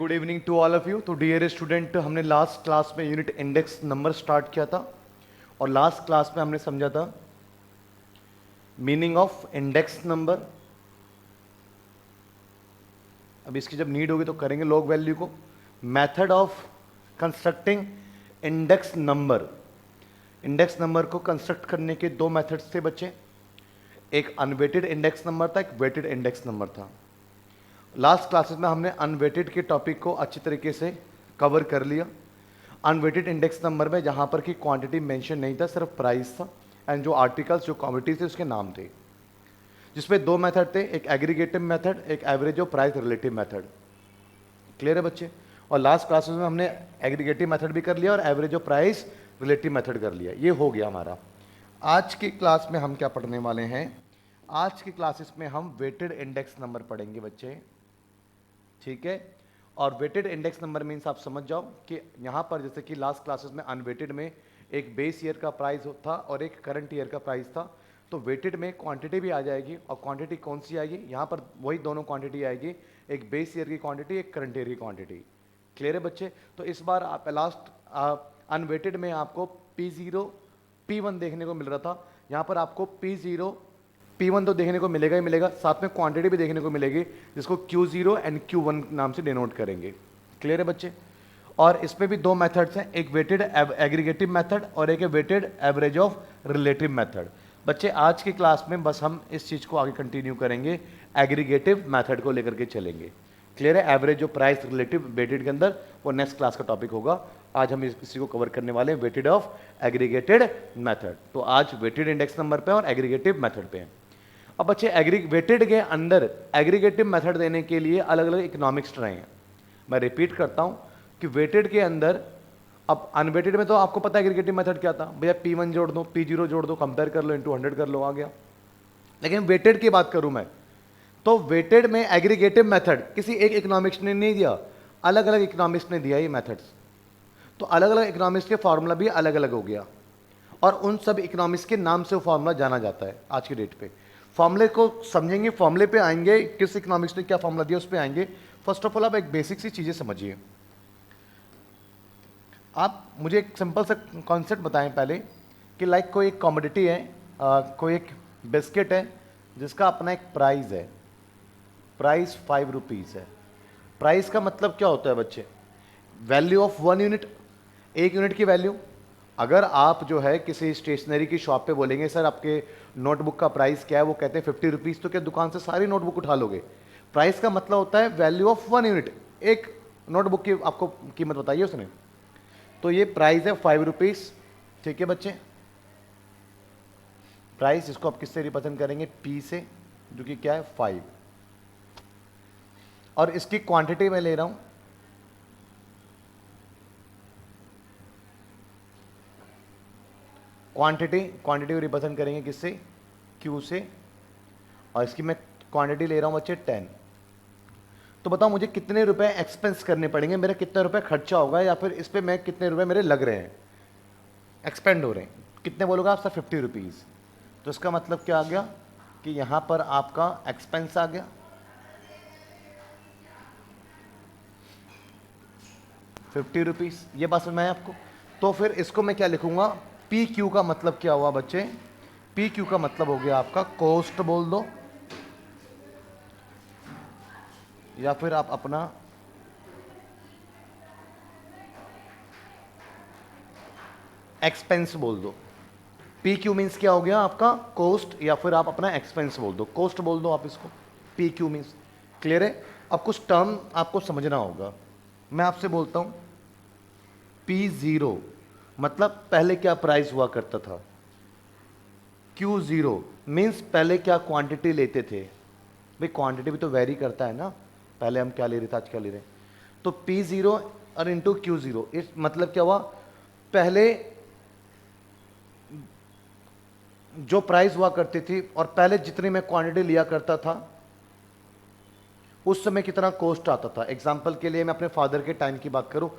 Good evening to all of you. तो dear student, हमने last class में unit index number start किया था और लास्ट क्लास में हमने समझा था मीनिंग ऑफ इंडेक्स नंबर। अब इसकी जब नीड होगी तो करेंगे लॉग वैल्यू को। Method of constructing index number. Index number को कंस्ट्रक्ट करने के दो मेथड्स थे बच्चे, एक अनवेटेड इंडेक्स नंबर था, एक वेटेड इंडेक्स नंबर था। लास्ट क्लासेस में हमने अनवेटेड के टॉपिक को अच्छी तरीके से कवर कर लिया। अनवेटेड इंडेक्स नंबर में जहां पर कि क्वांटिटी मेंशन नहीं था, सिर्फ प्राइस था एंड जो आर्टिकल्स जो कमोडिटी थे उसके नाम थे, जिसमें दो मेथड थे, एक एग्रीगेटिव मेथड, एक एवरेज और प्राइस रिलेटिव मेथड। क्लियर है बच्चे? और लास्ट क्लासेस में हमने एग्रीगेटिव मेथड भी कर लिया और एवरेज और प्राइस रिलेटिव मेथड कर लिया। ये हो गया हमारा। आज की क्लास में हम क्या पढ़ने वाले हैं? आज की क्लासेस में हम वेटेड इंडेक्स नंबर पढ़ेंगे बच्चे, ठीक है। और वेटेड इंडेक्स नंबर मीन्स आप समझ जाओ कि यहाँ पर जैसे कि लास्ट क्लासेस में अनवेटेड में एक बेस ईयर का प्राइस था और एक करंट ईयर का प्राइस था, तो वेटेड में क्वांटिटी भी आ जाएगी। और क्वांटिटी कौन सी आएगी? यहाँ पर वही दोनों क्वांटिटी आएगी, एक बेस ईयर की क्वांटिटी, एक करंट ईयर की क्वांटिटी। क्लियर है बच्चे? तो इस बार आप लास्ट अनवेटेड में आपको P0 P1 देखने को मिल रहा था, यहाँ पर आपको P0 P1 तो देखने को मिलेगा ही मिलेगा, साथ में क्वांटिटी भी देखने को मिलेगी जिसको Q0 एंड Q1 नाम से डिनोट करेंगे। क्लियर है बच्चे? और इसमें भी दो मेथड्स हैं, एक वेटेड एग्रीगेटिव मेथड और एक weighted average of relative method. बच्चे आज की क्लास में बस हम इस चीज को आगे कंटिन्यू करेंगे, एग्रीगेटिव मेथड को लेकर के चलेंगे। क्लियर है? एवरेज जो प्राइस रिलेटिव वेटेड के अंदर, वो नेक्स्ट क्लास का टॉपिक होगा। आज हम इसी को कवर करने वाले हैं, वेटेड ऑफ एग्रीगेटेड मेथड। तो आज वेटेड इंडेक्स नंबर पे और एग्रीगेटिव मेथड पे हैं। अब बच्चे वेटेड के अंदर एग्रीगेटिव मेथड देने के लिए अलग अलग इकोनॉमिक्स रहे हैं। मैं रिपीट करता हूं कि वेटेड के अंदर, अब अनवेटेड में तो आपको पता है एग्रीगेटिव मेथड क्या था, भैया P1 जोड़ दो, P0 जोड़ दो, कंपेयर कर लो, इंटू 100 कर लो, आ गया। लेकिन वेटेड की बात करूं मैं, तो वेटेड में एग्रीगेटिव मेथड किसी एक इकोनॉमिक्स ने नहीं दिया, अलग अलग इकोनॉमिक्स ने दिया ये मेथड्स। तो अलग अलग इकोनॉमिक्स के फॉर्मूला भी अलग अलग हो गया और उन सब इकोनॉमिक्स के नाम से वो फॉर्मूला जाना जाता है आज की डेट पे। फॉर्मूले को समझेंगे, फॉर्मूले पे आएंगे, किस इकोनॉमिक्स ने क्या फॉर्मूला दिया उस पे आएंगे। फर्स्ट ऑफ ऑल आप एक बेसिक सी चीजें समझिए। आप मुझे एक सिंपल सा कॉन्सेप्ट बताएं पहले कि लाइक कोई एक कमोडिटी है, कोई एक बिस्किट है जिसका अपना एक प्राइस है, प्राइस 5 रुपीज़ है। प्राइस का मतलब क्या होता है बच्चे? वैल्यू ऑफ 1 यूनिट, एक यूनिट की वैल्यू। अगर आप जो है किसी स्टेशनरी की शॉप पे बोलेंगे सर आपके नोटबुक का प्राइस क्या है, वो कहते हैं 50 रुपीज़, तो क्या दुकान से सारी नोटबुक उठा लोगे? प्राइस का मतलब होता है वैल्यू ऑफ 1 यूनिट, एक नोटबुक की आपको कीमत बताइए उसने। तो ये प्राइस है 5 रुपीज़, ठीक है बच्चे। प्राइस इसको आप किससे रिप्रेजेंट करेंगे? P से, जो कि क्या है 5। और इसकी क्वांटिटी मैं ले रहा हूं, क्वांटिटी को रिप्रेजेंट करेंगे किससे? Q से। और इसकी मैं क्वांटिटी ले रहा हूं बच्चे 10। तो बताओ मुझे कितने रुपए एक्सपेंस करने पड़ेंगे, मेरा कितना रुपए खर्चा होगा, या फिर इस पे मैं कितने रुपए मेरे लग रहे हैं, एक्सपेंड हो रहे हैं। कितने बोलोगे आप? Sir 50 rupees. तो इसका मतलब क्या आ गया कि यहां पर आपका एक्सपेंस आ गया 50 रुपीज़। ये बात समझ में आया आपको? तो फिर इसको मैं क्या लिखूंगा? पी क्यू का मतलब क्या हुआ बच्चे? पी क्यू का मतलब हो गया आपका कॉस्ट बोल दो, या फिर आप अपना एक्सपेंस बोल दो। पी क्यू मीन्स क्या हो गया आपका? कॉस्ट, या फिर आप अपना एक्सपेंस बोल दो, कॉस्ट बोल दो आप इसको। पी क्यू मीन्स, क्लियर है? अब कुछ टर्म आपको समझना होगा। मैं आपसे बोलता हूं P0 मतलब पहले क्या प्राइस हुआ करता था, Q0 मीन्स पहले क्या क्वांटिटी लेते थे। भाई क्वांटिटी भी तो वेरी करता है ना, पहले हम क्या ले रहे थे, आज क्या ले रहे हैं। तो P0 और इंटू Q0, इस मतलब क्या हुआ? पहले जो प्राइस हुआ करती थी और पहले जितनी मैं क्वांटिटी लिया करता था उस समय कितना कॉस्ट आता था। एग्जाम्पल के लिए मैं अपने फादर के टाइम की बात करूं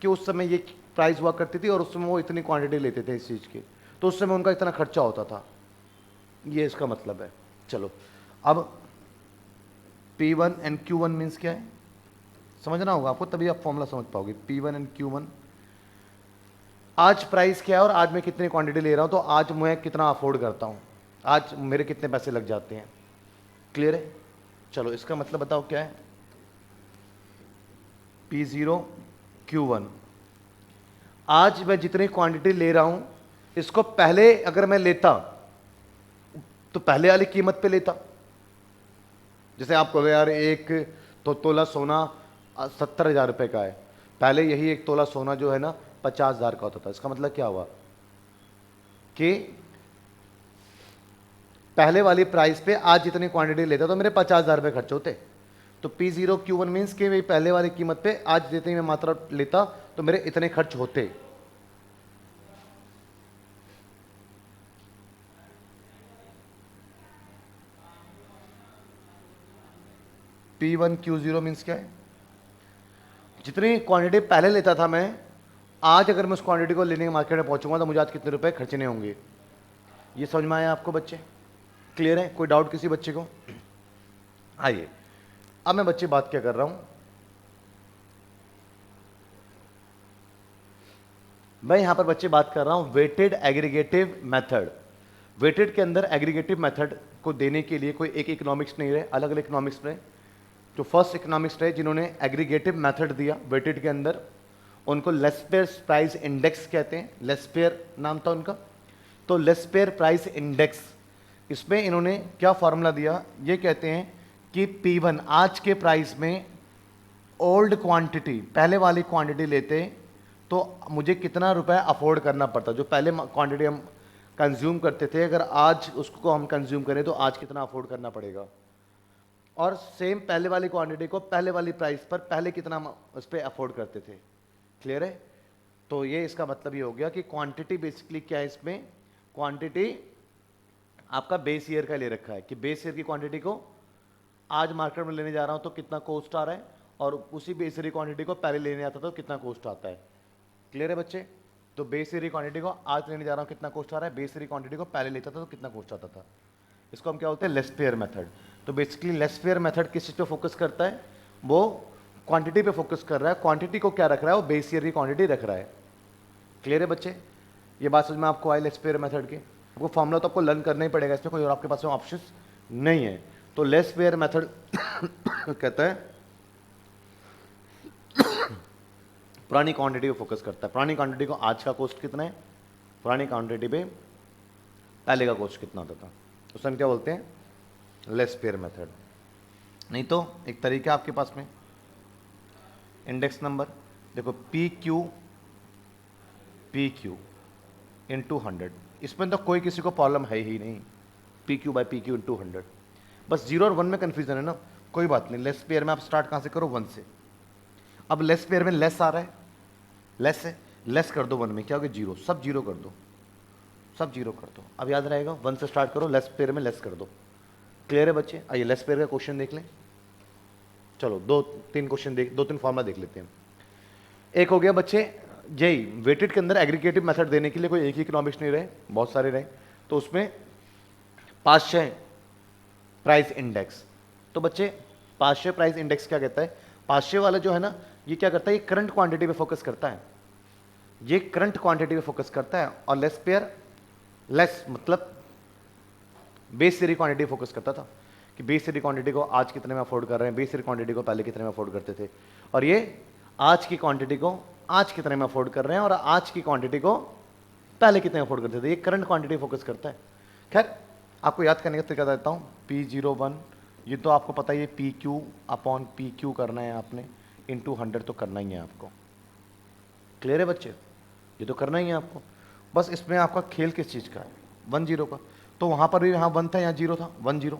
कि उस समय ये प्राइस हुआ करती थी और उस समय वो इतनी क्वांटिटी लेते थे इस चीज़ की, तो उस समय उनका इतना खर्चा होता था। ये इसका मतलब है। चलो अब P1 एंड Q1 मीन्स क्या है? समझना होगा आपको, तभी आप फॉर्मूला समझ पाओगे। P1 एंड Q1, आज प्राइस क्या है और आज मैं कितनी क्वांटिटी ले रहा हूं, तो आज मैं कितना अफोर्ड करता हूं, आज मेरे कितने पैसे लग जाते हैं। क्लियर है? चलो इसका मतलब बताओ क्या है। P0 Q1, आज मैं जितनी क्वांटिटी ले रहा हूं, इसको पहले अगर मैं लेता तो पहले वाली कीमत पे लेता। जैसे आप कहोगे यार एक तो तोला सोना 70,000 रुपए का है, पहले यही एक तोला सोना जो है ना 50,000 का होता था। इसका मतलब क्या हुआ कि पहले वाली प्राइस पे आज जितनी क्वांटिटी लेता तो मेरे 50,000 रुपए खर्च होते। तो P0 Q1 मीन्स कि मैं पहले वाली कीमत पे आज जितनी मैं मात्रा लेता तो मेरे इतने खर्च होते। P1 Q0 मीन्स क्या है, जितनी क्वांटिटी पहले लेता था मैं, आज अगर मैं उस क्वांटिटी को लेने के मार्केट में पहुंचूंगा तो मुझे आज कितने रुपए खर्चने होंगे। ये समझ में आया आपको बच्चे? क्लियर है? कोई डाउट किसी बच्चे को? आइए अब मैं बच्चे बात क्या कर रहा हूं, मैं यहां पर बच्चे बात कर रहा हूं वेटेड एग्रीगेटिव मेथड। वेटेड के अंदर एग्रीगेटिव मेथड को देने के लिए कोई एक इकोनॉमिक्स नहीं रहे, अलग अलग इकोनॉमिक्स रहे। जो फर्स्ट इकोनॉमिक्स रहे जिन्होंने एग्रीगेटिव मेथड दिया वेटेड के अंदर, उनको लेस्पेयर प्राइस इंडेक्स कहते हैं। लेस्पेयर नाम था उनका। तो लेस्पेयर प्राइस इंडेक्स, इसमें इन्होंने क्या फॉर्मूला दिया, ये कहते हैं कि P1 आज के प्राइस में ओल्ड क्वांटिटी, पहले वाली क्वांटिटी लेते तो मुझे कितना रुपए अफोर्ड करना पड़ता। जो पहले क्वांटिटी हम कंज्यूम करते थे, अगर आज उसको हम कंज्यूम करें तो आज कितना अफोर्ड करना पड़ेगा। और सेम पहले वाली क्वांटिटी को पहले वाली प्राइस पर पहले कितना उस पर अफोर्ड करते थे। क्लियर है? तो ये इसका मतलब ये हो गया कि क्वांटिटी बेसिकली क्या है, इसमें क्वांटिटी आपका बेस ईयर का ले रखा है कि बेस ईयर की क्वांटिटी को आज मार्केट में लेने जा रहा हूं तो कितना कॉस्ट आ रहा है, और उसी बेस ईयर की क्वांटिटी को पहले लेने आता तो कितना कॉस्ट आता है। क्लियर है बच्चे? तो बेस ईयर की क्वांटिटी को आज लेने जा रहा हूं कितना कॉस्ट आ रहा है, बेस ईयर की क्वांटिटी को पहले लेता था तो कितना कॉस्ट आता था। इसको हम क्या बोलते हैं, लेस्पेयर मेथड। तो बेसिकली लेस्पेयर मेथड किस चीज पे फोकस करता है, वो क्वांटिटी पे फोकस कर रहा है। क्वांटिटी को क्या रख रहा है, वो बेस ईयर की क्वांटिटी रख रहा है। क्लियर है बच्चे? ये बात समझ में आपको आई लेस्पेयर मेथड की? आपको फॉर्मूला तो आपको लर्न करना ही पड़ेगा, इसमें कोई और आपके पास ऑप्शन नहीं है। तो लेस्पेयर मेथड कहता है पुरानी क्वांटिटी पे फोकस करता है। पुरानी क्वांटिटी को आज का कॉस्ट कितना है, पुरानी क्वांटिटी पे पहले का कॉस्ट कितना होता था, उसे हम क्या बोलते हैं, लेस्पेयर मेथड। नहीं तो एक तरीका आपके पास में इंडेक्स नंबर देखो, पी क्यू इंटू 100, इसमें तो कोई किसी को प्रॉब्लम है ही नहीं। PQ/PQ इंटू 100, बस 0 और 1 में कन्फ्यूजन है ना, कोई बात नहीं। लेस पेयर में आप स्टार्ट कहाँ से करो, 1 से। अब लेस पेयर में लेस आ रहा है, लेस है, लेस कर दो 1 में, क्या होगा 0, सब 0 कर दो, सब 0 कर दो। अब याद रहेगा 1 से स्टार्ट करो, लेस पेयर में लेस कर दो। क्लियर है बच्चे? आइए लेस पेयर का क्वेश्चन देख लें। चलो 2-3 क्वेश्चन देख, 2-3 फॉर्मूला देख लेते हैं। एक हो गया बच्चे यही वेटेड के अंदर एग्रीगेटिव मेथड देने के लिए कोई एक ही इकोनॉमिक्स नहीं रहे, बहुत सारे रहे। तो उसमें पाश्चय प्राइस इंडेक्स। तो बच्चे पाश्चय प्राइस इंडेक्स क्या कहता है, पाश्चय वाला जो है ना, ये क्या करता है, ये करंट क्वांटिटी पे फोकस करता है, ये करंट क्वांटिटी पे फोकस करता है। और लेस पेयर, लेस मतलब बेस ईयर क्वांटिटी फोकस करता था कि बेस ईयर क्वांटिटी को आज कितने में अफोर्ड कर रहे हैं, बेस ईयर क्वांटिटी को पहले कितने में अफोर्ड करते थे, और ये आज की क्वांटिटी को आज कितने में अफोर्ड कर रहे हैं और आज की क्वांटिटी को पहले कितने में अफोर्ड करते थे। ये करंट क्वांटिटी फोकस करता है। खैर आपको याद करने का तरीका देता हूँ, P01, ये तो आपको पता ही है, PQ/PQ करना है आपने, इंटू 100 तो करना ही है आपको। क्लियर है बच्चे? ये तो करना ही है आपको। बस इसमें आपका खेल किस चीज़ का है, 1-0 का। तो वहाँ पर भी यहाँ 1 था, यहाँ 0 था, 1-0।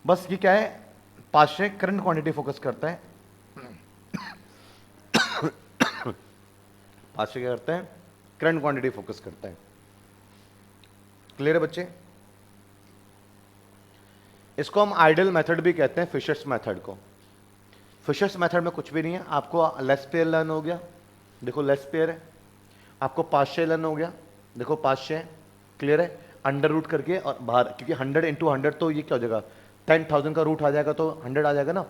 बस ये क्या है, पाश्चय करंट क्वांटिटी फोकस करता है, पाश्चय क्या करता है, करंट क्वांटिटी फोकस करता है। क्लियर है बच्चे? इसको हम आइडल मेथड भी कहते हैं, फिशर्स मेथड को। फिशर्स मेथड में कुछ भी नहीं है, आपको लेस पेयर लर्न हो गया, देखो लेस पेयर है, आपको पाश्चय लर्न हो गया, देखो पाश्चय। क्लियर है? अंडर रूट करके और बाहर, क्योंकि 100 इंटू 100 तो ये क्या हो जाएगा, 10,000 का रूट आ जाएगा तो 100 आ जाएगा ना,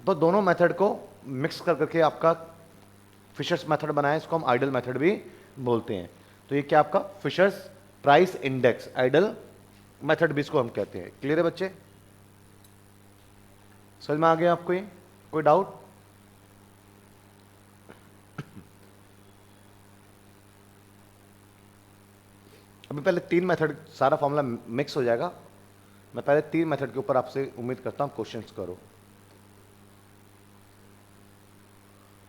तो दोनों मेथड को मिक्स कर करके आपका फिशर्स मेथड बनाया, इसको हम आइडल मेथड भी बोलते हैं। तो ये क्या आपका Fisher's price index ideal method भी इसको हम कहते हैं। क्लियर है बच्चे, समझ में आ गया आपको ये, कोई डाउट? अभी पहले 3 मेथड, सारा फॉर्मूला मिक्स हो जाएगा। मैं पहले 3 मेथड के ऊपर आपसे उम्मीद करता हूं क्वेश्चंस करो।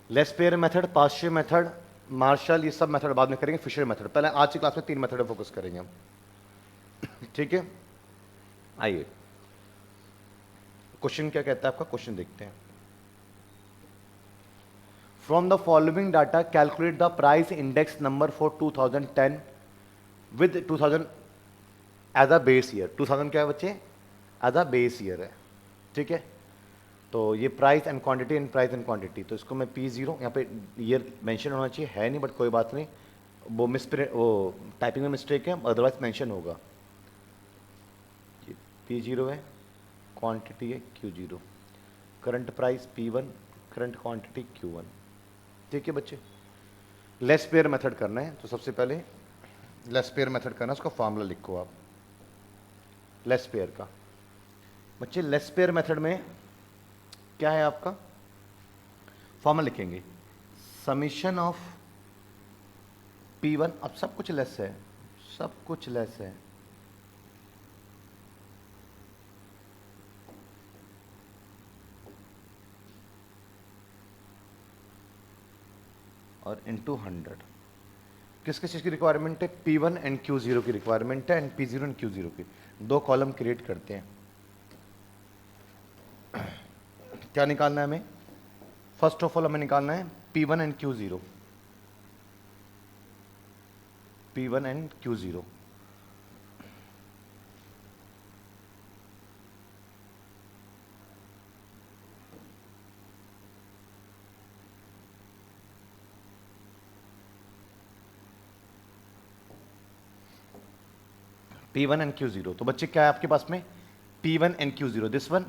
Laspeyres method, Paasche method, martial, ये सब मेथड बाद में करेंगे। फिशर मेथड पहले आज की क्लास में 3 मेथड फोकस करेंगे हम। ठीक है, आइए क्वेश्चन क्या कहता है आपका, क्वेश्चन देखते हैं। From the following data calculate the price index number for 2010 with 2000 as a base year. 2000 क्या है बच्चे, एज अ बेस ईयर है। ठीक है, तो ये price and quantity and price and quantity, तो इसको मैं P0 यहाँ पे ईयर मेंशन होना चाहिए, है नहीं बट कोई बात नहीं, वो वो टाइपिंग में मिस्टेक है, अदरवाइज मेंशन होगा। ये P0 है, क्वांटिटी है Q0, current price P1, current quantity Q1। ठीक है बच्चे, लेस पेयर मेथड करना है, तो सबसे पहले लेस पेयर मेथड करना है, उसका फॉर्मूला लिखो आप लेस पेयर का। बच्चे लेस पेयर मेथड में क्या है आपका, फॉर्मूला लिखेंगे समीशन ऑफ P1, अब सब कुछ लेस है, सब कुछ लेस है, और इनटू 100। किस किस चीज़ की रिक्वायरमेंट है, P1 एंड Q0 की रिक्वायरमेंट है, एंड P0 एंड Q0 की। 2 कॉलम क्रिएट करते हैं। क्या निकालना है हमें, फर्स्ट ऑफ ऑल हमें निकालना है P1 and Q0, P1 and Q0। P1 and Q0, तो बच्चे क्या है आपके पास में, P1 and Q0, this one.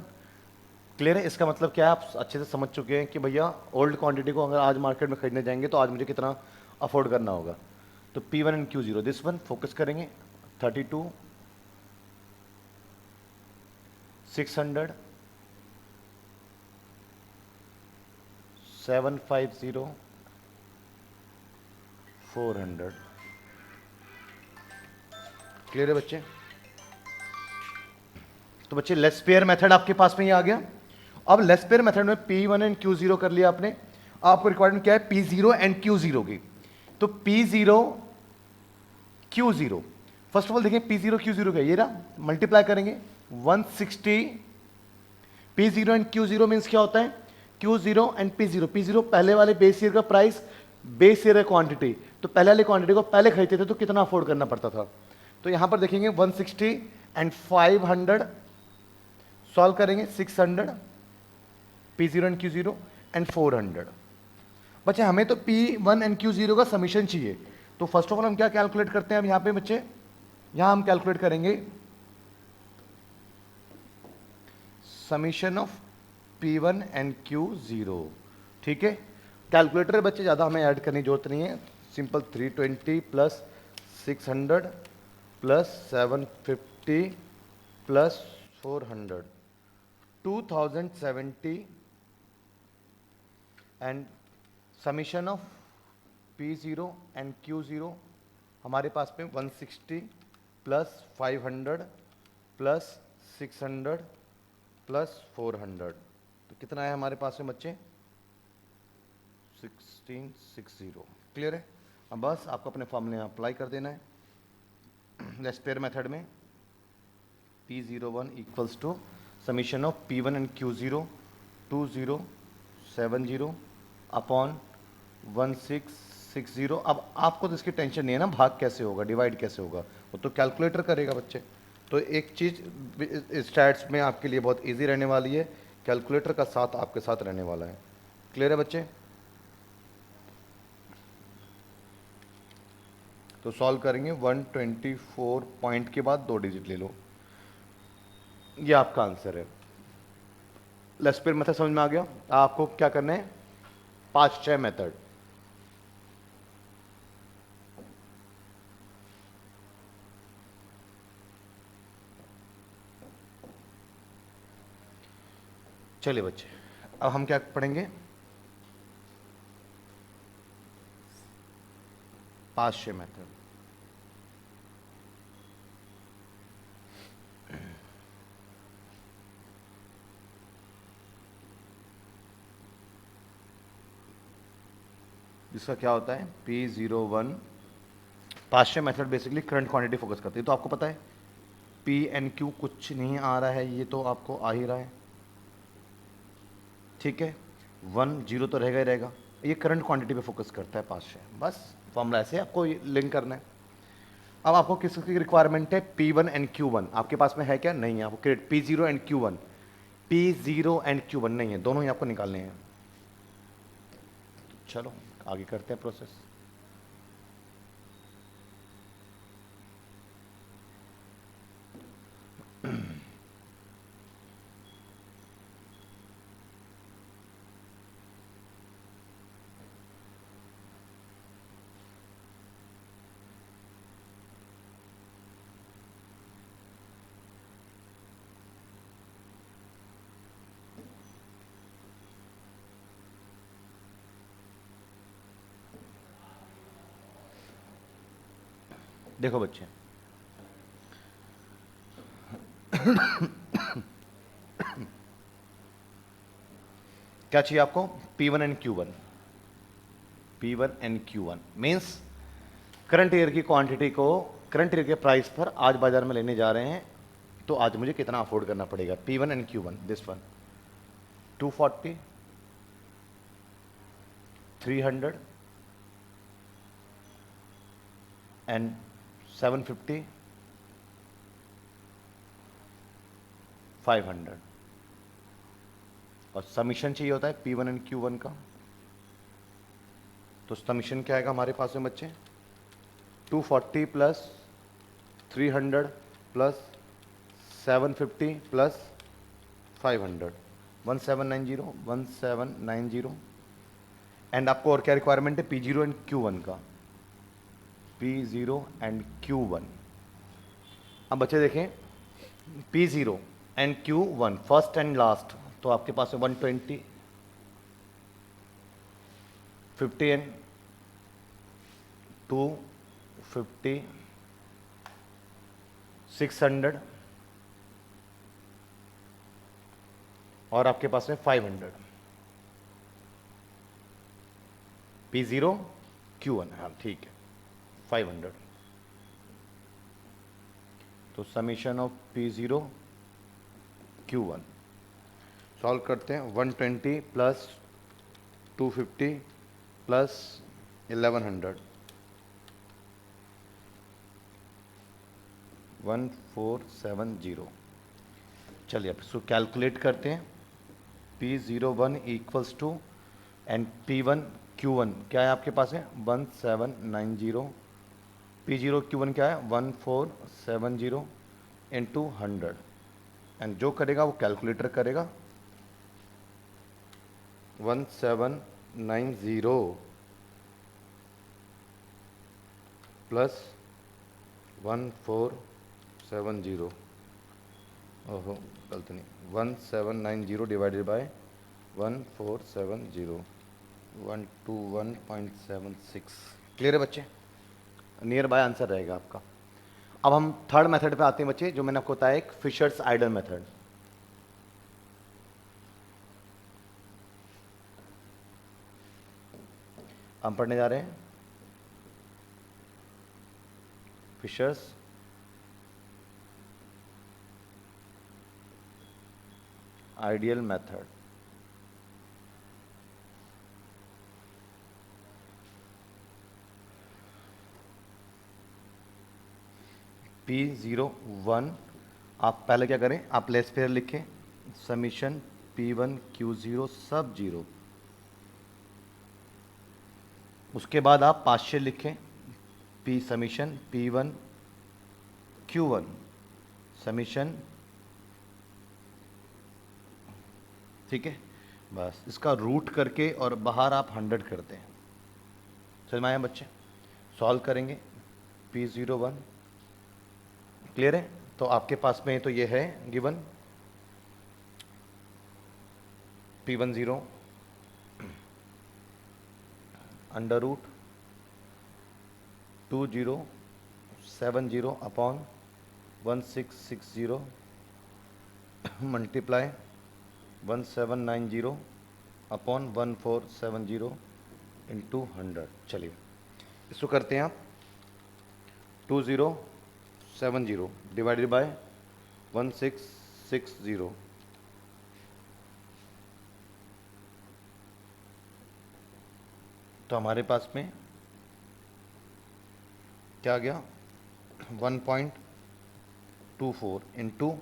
Clear है, इसका मतलब क्या है, आप अच्छे से समझ चुके हैं कि भैया ओल्ड क्वांटिटी को अगर आज मार्केट में खरीदने जाएंगे तो आज मुझे कितना अफोर्ड करना होगा। तो P1 and Q0, this one focus करेंगे। 32, 600, 750, 400। क्लियर है बच्चे, तो बच्चे लेस पेयर मेथड आपके पास में ही आ गया। अब लेस पेयर मेथड में P1 एंड Q0 कर लिया आपने, आपको रिक्वायरमेंट क्या है, P0 एंड Q0 की। तो P0 Q0, first of all देखिए P0 Q0 का ये रहा, मल्टीप्लाई करेंगे 160। P0 एंड Q0 मीन्स क्या होता है, Q0 एंड P0। P0 पहले वाले बेस ईयर का प्राइस, बेस ईयर क्वांटिटी, तो पहले वाली क्वांटिटी को पहले खरीदते थे तो कितना अफोर्ड करना पड़ता था। तो यहां पर देखेंगे 160 एंड 500, सॉल्व करेंगे 600, P0 एंड Q0 एंड 400। बच्चे हमें तो P1 एंड Q0 का समीशन चाहिए, तो फर्स्ट ऑफ ऑल हम क्या कैलकुलेट करते हैं अब यहां पे बच्चे, यहां हम कैलकुलेट करेंगे summation of P1 and Q0। ठीक है, कैलकुलेटर बच्चे ज़्यादा हमें ऐड करने की जरूरत नहीं है, simple 320 plus 600 plus 750 plus 400, 2070 and summation of P0 and Q0 हमारे पास में 160 प्लस 500 प्लस 600 प्लस 400, तो कितना है हमारे पास में बच्चे, 1660। क्लियर है, अब बस आपको अपने फॉर्मूले अप्लाई कर देना है। लेस पेयर मेथड में P01 equals to summation of P1 and Q0 2070 upon 1660। अब आपको तो इसकी टेंशन नहीं है ना, भाग कैसे होगा, डिवाइड कैसे होगा, वो तो कैलकुलेटर करेगा बच्चे। तो एक चीज़ स्टैट्स में आपके लिए बहुत इजी रहने वाली है, कैलकुलेटर का साथ आपके साथ रहने वाला है। क्लियर है बच्चे, तो सॉल्व करेंगे 124 पॉइंट के बाद 2 डिजिट ले लो, ये आपका आंसर है। लेस्पेयर मेथड समझ में आ गया। आपको क्या करना है, 5-6 मेथड। चलिए बच्चे, अब हम क्या पढ़ेंगे, 5-6 मेथड। जिसका क्या होता है P01। 5-6 method basically current quantity focus करती है। तो आपको पता है PNQ कुछ नहीं आ रहा है, ये तो आपको आ ही रहा है, ठीक है। 1-0 तो रहेगा ही रहेगा। ये करंट क्वांटिटी पे फोकस करता है 5-6, बस फॉर्मूला ऐसे आपको लिंक करना है। अब आपको किसकी रिक्वायरमेंट है, P1 एंड Q1 आपके पास में है क्या, नहीं है। आपको create P0 and Q1, P0 and Q1 नहीं है, दोनों ही आपको निकालने हैं। चलो आगे करते हैं प्रोसेस। देखो बच्चे, क्या चाहिए आपको, P1 and Q1। P1 and Q1 means current year की क्वांटिटी को करंट ईयर के प्राइस पर आज बाजार में लेने जा रहे हैं, तो आज मुझे कितना अफोर्ड करना पड़ेगा। P1 and Q1, this one 240, 300 and 750, 500। और समीशन चाहिए होता है P1 एंड Q1 का। तो समीशन क्या आएगा हमारे पास में बच्चे, 240 प्लस 300 प्लस 750 प्लस 500, 1790 एंड आपको और क्या रिक्वायरमेंट है, P0 एंड Q1 का, P0 एंड Q1। अब बच्चे देखें, P0 and Q1 first and last, तो आपके पास है 120, 50 एंड 250, 600 और आपके पास में 500। P0 Q1, हाँ ठीक है, 500। तो summation of P0 Q1 solve करते हैं। 120 प्लस 250 प्लस 1100, 1470। चलिए अब इसको कैलकुलेट करते हैं। P01 equals to and P1 Q1 क्या है आपके पास है, 1790। P0 Q1 क्या है, 1470 इंटू 100 एंड जो करेगा वो कैलकुलेटर करेगा। 1790 प्लस 1470, ओहो गलत नहीं, 1790 डिवाइडेड बाय 1470, 121.76। क्लियर है बच्चे, नियर बाय आंसर रहेगा आपका। अब हम थर्ड मेथड पे आते हैं बच्चे, जो मैंने आपको बताया एक फिशर्स आइडल मेथड। हम पढ़ने जा रहे हैं फिशर्स आइडियल मेथड। P01 आप पहले क्या करें, आप लेस पेयर लिखें, समीशन P1 Q0 सब जीरो। उसके बाद आप पार्शियल लिखें, P summation P1 Q1 summation ठीक है, बस इसका रूट करके और बाहर आप 100 करते हैं। समझ में आया बच्चे? सॉल्व करेंगे P01, क्लियर है? तो आपके पास में तो ये है given P10 under root 2070 upon 1660 multiply 1790 upon 1470 into 100। चलिए इसको करते हैं आप 2070 डिवाइडेड बाय 1660, तो हमारे पास में क्या आ गया 1.24 into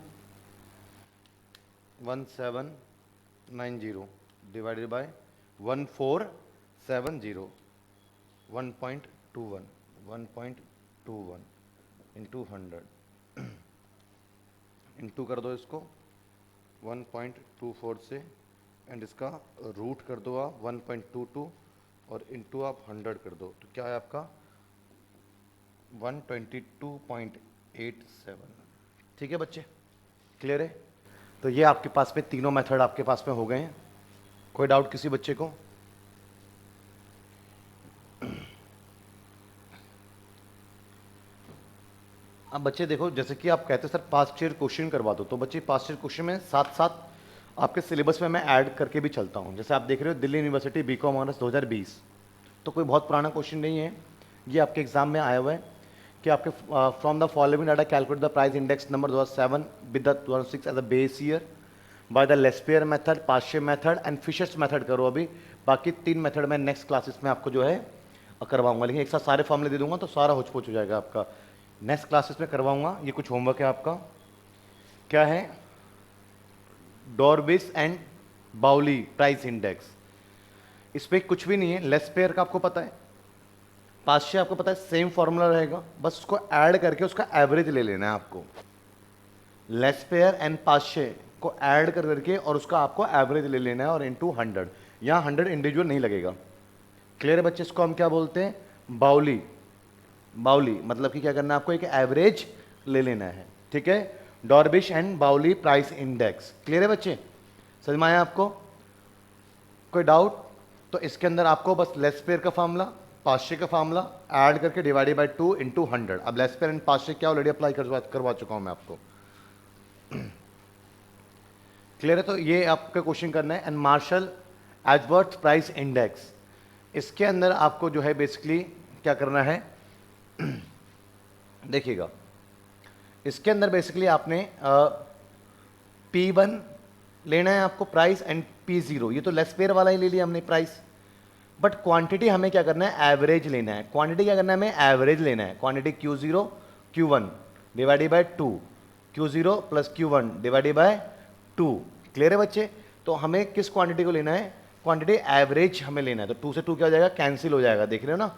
1790 divided by 1470 1.21 into 100 into कर दो इसको 1.24 से एंड इसका रूट कर दो आप 1.22 और इंटू आप 100 कर दो, तो क्या है आपका 122.87। ठीक है बच्चे, क्लियर है? तो ये आपके पास में तीनों मेथड आपके पास में हो गए हैं। कोई डाउट किसी बच्चे को? अब बच्चे देखो, जैसे कि आप कहते हैं सर पास्ट ईयर क्वेश्चन करवा दो, तो बच्चे पास्ट ईयर क्वेश्चन में साथ साथ आपके सिलेबस में मैं ऐड करके भी चलता हूँ। जैसे आप देख रहे हो दिल्ली यूनिवर्सिटी बीकॉम ऑनर्स 2020, तो कोई बहुत पुराना क्वेश्चन नहीं है, ये आपके एग्जाम में आया हुआ है कि आपके from the following data calculate the price index number 2007 with the 2006 as a base year by the Laspeyres method, Paasche method and Fisher's method करो। अभी बाकी 3 मेथड मैं नेक्स्ट क्लासेस में आपको जो है करवाऊंगा, लेकिन एक साथ सारे फॉर्मूले दे दूंगा तो सारा होच-पोच हो जाएगा आपका। नेक्स्ट क्लासेस में करवाऊंगा। ये कुछ होमवर्क है आपका, क्या है? डॉर्बिस एंड बाउली प्राइस इंडेक्स। इस पर कुछ भी नहीं है, लेस्पेयर का आपको पता है, पास्चे आपको पता है, सेम फॉर्मूला रहेगा, बस उसको ऐड करके उसका एवरेज ले लेना है आपको। लेस्पेयर एंड पास्चे को ऐड कर करके और उसका आपको एवरेज ले लेना है और इनटू 100। यहाँ 100 इंडिविजुअल नहीं लगेगा। क्लियर है बच्चे? इसको हम क्या बोलते हैं? बाउली। बाउली मतलब कि क्या करना है आपको, एक एवरेज ले लेना है। ठीक है, डॉर्बिश एंड बाउली प्राइस इंडेक्स। क्लियर है बच्चे? समझ में आया आपको? कोई डाउट? तो इसके अंदर आपको बस लेस्पेयर का फार्मूला, पास्चे का फार्मूला ऐड करके डिवाइडेड बाय 2 इंटू 100। अब लेस्पेयर एंड पास्चे क्या ऑलरेडी अप्लाई करवा चुका हूं मैं आपको। क्लियर है? तो ये आपका क्वेश्चन करना है। एंड मार्शल एडवर्थ प्राइस इंडेक्स, इसके अंदर आपको जो है बेसिकली क्या करना है देखिएगा, इसके अंदर बेसिकली आपने P1 लेना है आपको प्राइस एंड P0, ये तो लेस्पेयर वाला ही ले लिया हमने प्राइस, बट क्वांटिटी हमें क्या करना है? एवरेज लेना है। क्वांटिटी क्या करना है हमें? एवरेज लेना है। Quantity Q0 Q1 divided by 2, Q0 plus Q1 divided by 2। Clear है बच्चे? तो हमें किस क्वांटिटी को लेना है? क्वांटिटी एवरेज हमें लेना है। तो 2 से 2 क्या हो जाएगा? कैंसिल हो जाएगा, देख रहे हो ना?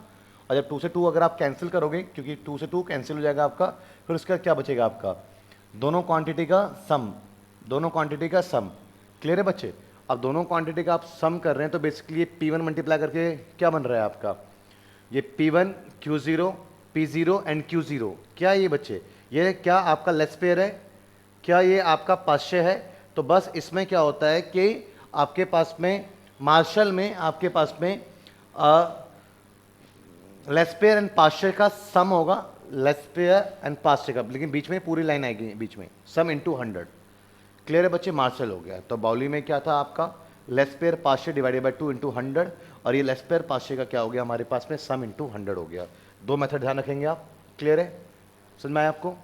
और जब 2 से 2 अगर आप कैंसिल करोगे, क्योंकि 2 से 2 कैंसिल हो जाएगा आपका, फिर उसका क्या बचेगा आपका? दोनों क्वांटिटी का सम, दोनों क्वांटिटी का सम। क्लियर है बच्चे? अब दोनों क्वांटिटी का आप सम कर रहे हैं तो बेसिकली ये P1 मल्टीप्लाई करके क्या बन रहा है आपका? ये P1 Q0 P0 and Q0 क्या है ये बच्चे? ये क्या आपका लेस्पेयर है? क्या ये आपका पास्चे है? तो बस इसमें क्या होता है कि आपके पास में मार्शल में आपके पास में लेस्पेयर एंड पास्चे का सम होगा, लेस्पेयर एंड पास्चे का, लेकिन बीच में पूरी लाइन आएगी बीच में, सम इंटू 100। क्लियर है बच्चे? मार्शल हो गया। तो बाउली में क्या था आपका? लेस्पेयर पास्चे डिवाइडेड बाय 2 इंटू 100, और ये लेस्पेयर पास्चे का क्या हो गया हमारे पास में? सम इंटू 100 हो गया। 2 मेथड ध्यान रखेंगे आप। क्लियर है? समझ में आया आपको?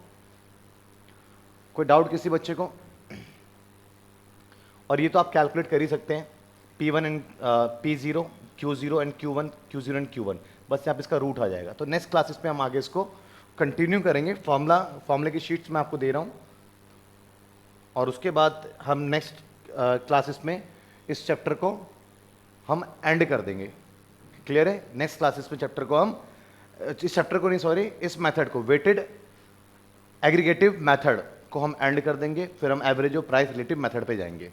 कोई डाउट किसी बच्चे को? और ये तो आप कैलकुलेट कर ही सकते हैं, P1 and P0 Q0 and Q1 Q0 and Q1, बस यहाँ पे इसका रूट आ जाएगा। तो नेक्स्ट क्लासेस में हम आगे इसको कंटिन्यू करेंगे। फॉर्मूले की शीट्स मैं आपको दे रहा हूँ, और उसके बाद हम नेक्स्ट क्लासेस में इस चैप्टर को हम एंड कर देंगे। क्लियर है? नेक्स्ट क्लासेस में चैप्टर को हम इस चैप्टर को नहीं, सॉरी, इस मेथड को, वेटेड एग्रीगेटिव मेथड को हम एंड कर देंगे, फिर हम एवरेज और प्राइस रिलेटिव मेथड पे जाएंगे।